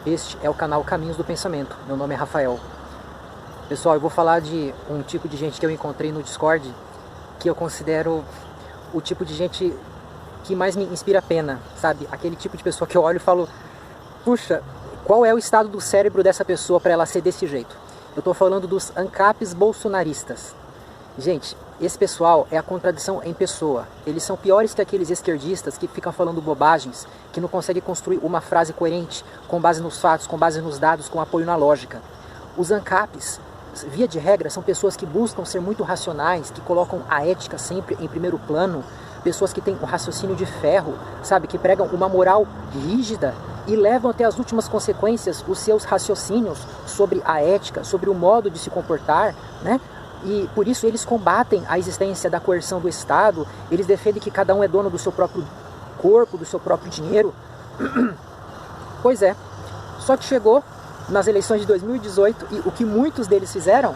Este é o canal Caminhos do Pensamento. Meu nome é Rafael. Pessoal, eu vou falar de um tipo de gente que eu encontrei no Discord, que eu considero o tipo de gente que mais me inspira pena, sabe? Aquele tipo de pessoa que eu olho e falo, puxa, qual é o estado do cérebro dessa pessoa para ela ser desse jeito? Eu tô falando dos ANCAPs bolsonaristas. Gente, esse pessoal é a contradição em pessoa. Eles são piores que aqueles esquerdistas que ficam falando bobagens, que não conseguem construir uma frase coerente, com base nos fatos, com base nos dados, com apoio na lógica. Os ANCAPs, via de regra, são pessoas que buscam ser muito racionais, que colocam a ética sempre em primeiro plano, pessoas que têm um raciocínio de ferro, sabe, que pregam uma moral rígida e levam até as últimas consequências os seus raciocínios sobre a ética, sobre o modo de se comportar, né? E por isso eles combatem a existência da coerção do Estado, eles defendem que cada um é dono do seu próprio corpo, do seu próprio dinheiro. Pois é, só que chegou nas eleições de 2018 e o que muitos deles fizeram,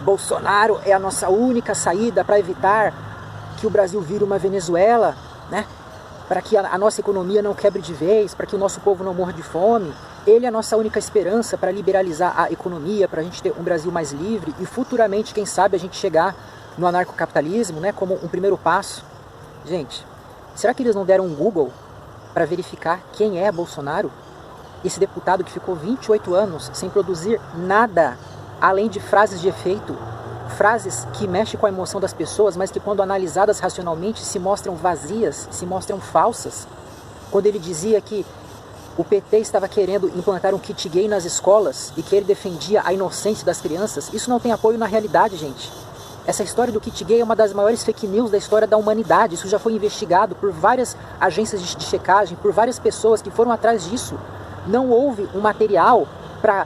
Bolsonaro é a nossa única saída para evitar que o Brasil vire uma Venezuela, né? Para que a nossa economia não quebre de vez, para que o nosso povo não morra de fome. Ele é a nossa única esperança para liberalizar a economia, para a gente ter um Brasil mais livre e futuramente, quem sabe, a gente chegar no anarcocapitalismo, né, como um primeiro passo. Gente, será que eles não deram um Google para verificar quem é Bolsonaro? Esse deputado que ficou 28 anos sem produzir nada, além de frases de efeito, frases que mexem com a emoção das pessoas, mas que quando analisadas racionalmente se mostram vazias, se mostram falsas. Quando ele dizia que o PT estava querendo implantar um kit gay nas escolas e que ele defendia a inocência das crianças, isso não tem apoio na realidade, gente. Essa história do kit gay é uma das maiores fake news da história da humanidade. Isso já foi investigado por várias agências de checagem, por várias pessoas que foram atrás disso. Não houve um material para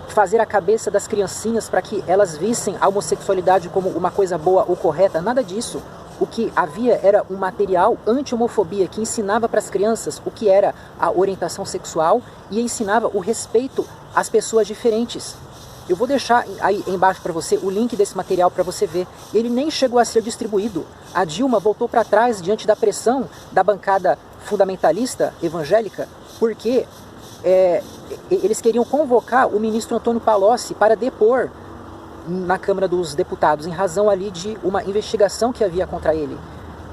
fazer a cabeça das criancinhas para que elas vissem a homossexualidade como uma coisa boa ou correta, nada disso. O que havia era um material anti-homofobia que ensinava para as crianças o que era a orientação sexual e ensinava o respeito às pessoas diferentes. Eu vou deixar aí embaixo para você o link desse material para você ver. Ele nem chegou a ser distribuído. A Dilma voltou para trás diante da pressão da bancada fundamentalista evangélica, porque eles queriam convocar o ministro Antônio Palocci para depor na Câmara dos Deputados, em razão ali de uma investigação que havia contra ele.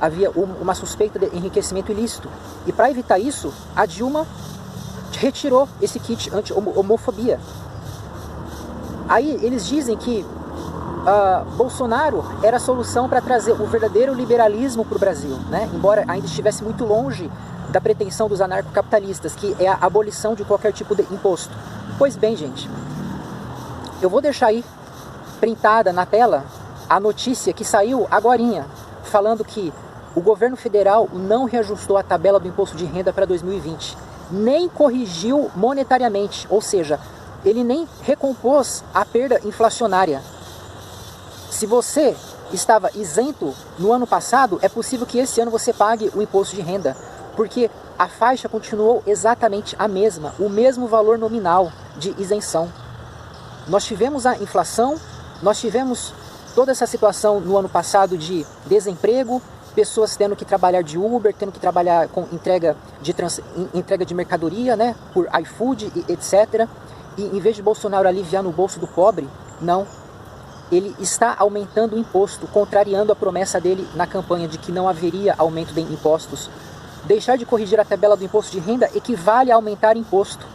Havia uma suspeita de enriquecimento ilícito. E para evitar isso, a Dilma retirou esse kit anti-homofobia. Aí eles dizem que Bolsonaro era a solução para trazer o verdadeiro liberalismo para o Brasil, né? Embora ainda estivesse muito longe da pretensão dos anarcocapitalistas, que é a abolição de qualquer tipo de imposto. Pois bem, gente, eu vou deixar aí printada na tela a notícia que saiu agorinha, falando que o governo federal não reajustou a tabela do imposto de renda para 2020, nem corrigiu monetariamente, ou seja, ele nem recompôs a perda inflacionária. Se você estava isento no ano passado, é possível que esse ano você pague o imposto de renda, porque a faixa continuou exatamente a mesma, o mesmo valor nominal de isenção. Nós tivemos a inflação, nós tivemos toda essa situação no ano passado de desemprego, pessoas tendo que trabalhar de Uber, tendo que trabalhar com entrega de mercadoria, né, por iFood e etc. E em vez de Bolsonaro aliviar no bolso do pobre, não. Ele está aumentando o imposto, contrariando a promessa dele na campanha de que não haveria aumento de impostos. Deixar de corrigir a tabela do imposto de renda equivale a aumentar imposto.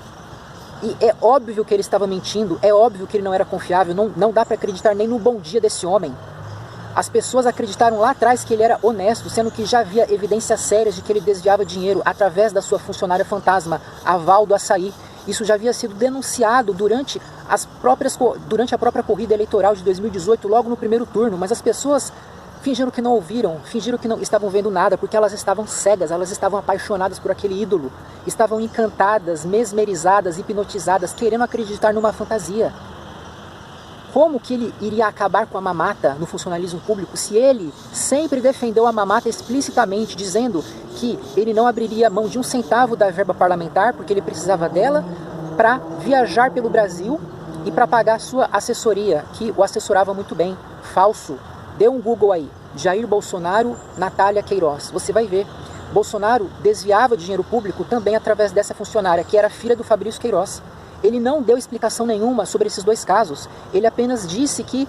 E é óbvio que ele estava mentindo, é óbvio que ele não era confiável, não dá para acreditar nem no bom dia desse homem. As pessoas acreditaram lá atrás que ele era honesto, sendo que já havia evidências sérias de que ele desviava dinheiro através da sua funcionária fantasma, a Val do Açaí. Isso já havia sido denunciado durante a própria corrida eleitoral de 2018, logo no primeiro turno, mas as pessoas fingiram que não ouviram, fingiram que não estavam vendo nada, porque elas estavam cegas, elas estavam apaixonadas por aquele ídolo, estavam encantadas, mesmerizadas, hipnotizadas, querendo acreditar numa fantasia. Como que ele iria acabar com a mamata no funcionalismo público se ele sempre defendeu a mamata explicitamente, dizendo que ele não abriria mão de um centavo da verba parlamentar, porque ele precisava dela para viajar pelo Brasil e para pagar sua assessoria, que o assessorava muito bem. Falso. Dê um Google aí, Jair Bolsonaro, Natália Queiroz. Você vai ver. Bolsonaro desviava dinheiro público também através dessa funcionária, que era filha do Fabrício Queiroz. Ele não deu explicação nenhuma sobre esses dois casos. Ele apenas disse que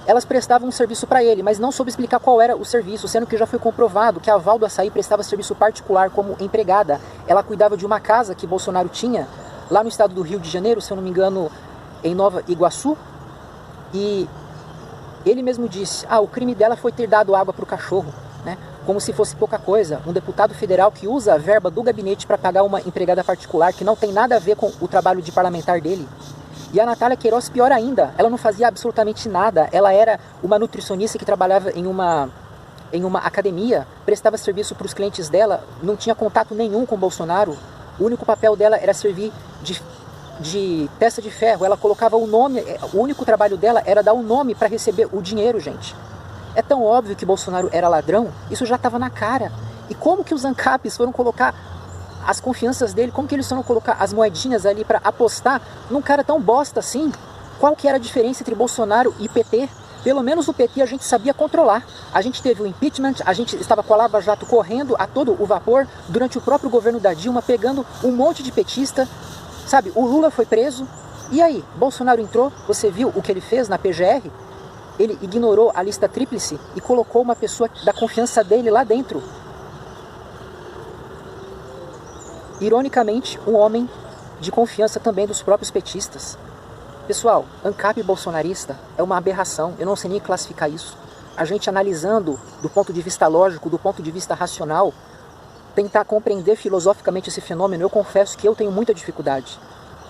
elas prestavam um serviço para ele, mas não soube explicar qual era o serviço, sendo que já foi comprovado que a Val do Açaí prestava serviço particular como empregada. Ela cuidava de uma casa que Bolsonaro tinha lá no estado do Rio de Janeiro, se eu não me engano, em Nova Iguaçu. E ele mesmo disse, o crime dela foi ter dado água para o cachorro, né? Como se fosse pouca coisa. Um deputado federal que usa a verba do gabinete para pagar uma empregada particular que não tem nada a ver com o trabalho de parlamentar dele. E a Natália Queiroz, pior ainda, ela não fazia absolutamente nada. Ela era uma nutricionista que trabalhava em uma academia, prestava serviço para os clientes dela, não tinha contato nenhum com Bolsonaro. O único papel dela era servir de peça de ferro. Ela colocava o nome, o único trabalho dela era dar o nome para receber o dinheiro, gente. É tão óbvio que Bolsonaro era ladrão, isso já estava na cara. E como que os ANCAPs foram colocar as confianças dele, como que eles foram colocar as moedinhas ali para apostar num cara tão bosta assim? Qual que era a diferença entre Bolsonaro e PT? Pelo menos o PT a gente sabia controlar. A gente teve o impeachment, a gente estava com a Lava Jato correndo a todo o vapor durante o próprio governo da Dilma, pegando um monte de petista. Sabe, o Lula foi preso. E aí, Bolsonaro entrou, você viu o que ele fez na PGR? Ele ignorou a lista tríplice e colocou uma pessoa da confiança dele lá dentro. Ironicamente, um homem de confiança também dos próprios petistas. Pessoal, ANCAP bolsonarista é uma aberração, eu não sei nem classificar isso. A gente analisando do ponto de vista lógico, do ponto de vista racional, tentar compreender filosoficamente esse fenômeno, eu confesso que eu tenho muita dificuldade.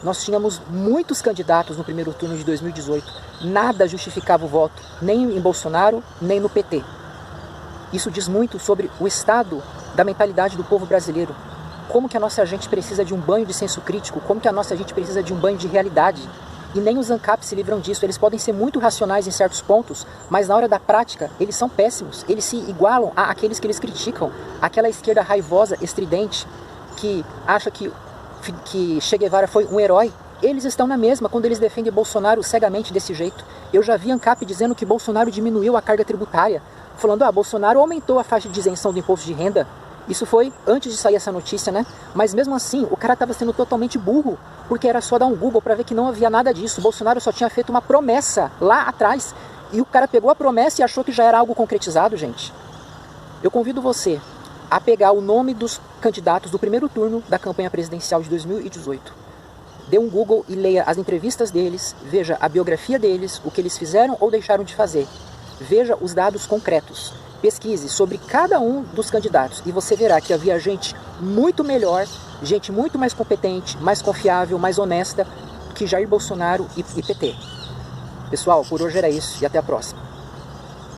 Nós tínhamos muitos candidatos no primeiro turno de 2018. Nada justificava o voto, nem em Bolsonaro, nem no PT. Isso diz muito sobre o estado da mentalidade do povo brasileiro. Como que a nossa gente precisa de um banho de senso crítico, como que a nossa gente precisa de um banho de realidade. E nem os ANCAP se livram disso. Eles podem ser muito racionais em certos pontos, mas na hora da prática, eles são péssimos. Eles se igualam àqueles que eles criticam. Aquela esquerda raivosa, estridente, que acha que Che Guevara foi um herói. Eles estão na mesma quando eles defendem Bolsonaro cegamente desse jeito. Eu já vi ANCAP dizendo que Bolsonaro diminuiu a carga tributária, falando, Bolsonaro aumentou a faixa de isenção do imposto de renda. Isso foi antes de sair essa notícia, né? Mas mesmo assim, o cara estava sendo totalmente burro, porque era só dar um Google para ver que não havia nada disso. Bolsonaro só tinha feito uma promessa lá atrás, e o cara pegou a promessa e achou que já era algo concretizado, gente. Eu convido você a pegar o nome dos candidatos do primeiro turno da campanha presidencial de 2018. Dê um Google e leia as entrevistas deles, veja a biografia deles, o que eles fizeram ou deixaram de fazer. Veja os dados concretos. Pesquise sobre cada um dos candidatos e você verá que havia gente muito melhor, gente muito mais competente, mais confiável, mais honesta que Jair Bolsonaro e PT. Pessoal, por hoje era isso e até a próxima.